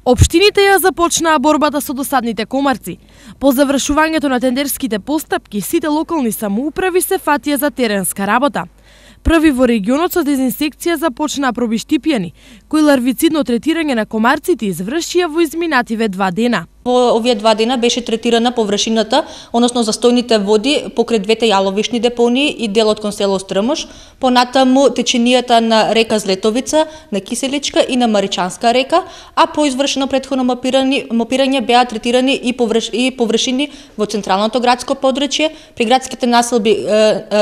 Општините ја започнаа борбата со досадните комарци. По завршувањето на тендерските постапки, сите локални самоуправи се фатија за теренска работа. Први во регионот со дезинсекција започнаа проби Штипјани, кои ларвицидно третирање на комарците извршија во изминативе 2 дена. Во овие 2 дена беше третирана површината, односно застојните води покрај двете јаловишни депонии и делот кон село Стрмош, понатаму теченијата на река Злетовица, на Киселичка и на Маричанска река, а по извршено претходно мапирање беа третирани и површини во централното градско подрачје, при градските населби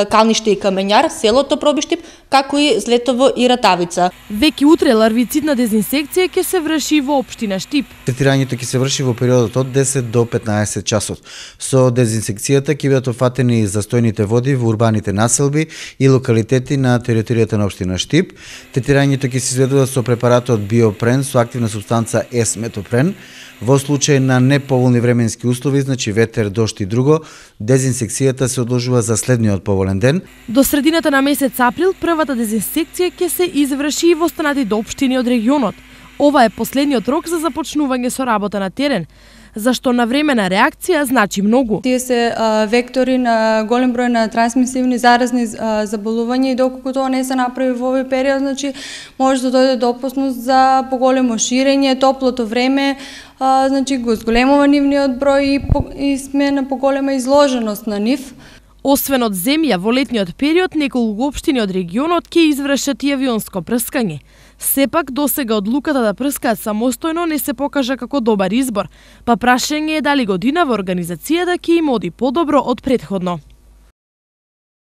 Калниште и Камењар, селото Пробиштип, како и Злетово и Ратавица. Веќе утре ларвицидна дезинсекција ќе се врши во општина Штип. Третирањето ќе се врши во периодот од 10 до 15 часот. Со дезинсекцијата ќе бидат офатени застојните води во урбаните населби и локалитети на територијата на општина Штип. Третирањето ќе се изведува со препаратот Биопрен со активна супстанца С-метопрен. Во случај на неповолни временски услови, значи ветер, дожд и друго, дезинсекцијата се одложува за следниот поволен ден. До средината на месец април првата дезинсекција ќе се изврши и во останатите општини од регионот. Ова е последниот рок за започнување со работа на терен, зашто навремена реакција значи многу. Тие се вектори на голем број на трансмисивни заразни заболувања и доколку тоа не се направи во овој период, значи може да дојде до опасност за поголемо ширење, топлото време, значи го зголемува нивниот број и сме на поголема изложеност на нив. Освен од земја, во летниот период неколку општини од регионот ќе извршат и авионско прскање. Сепак, досега одлуката да прскаат самостојно не се покажа како добар избор, па прашање е дали годинава организацијата ќе им оди подобро од претходно.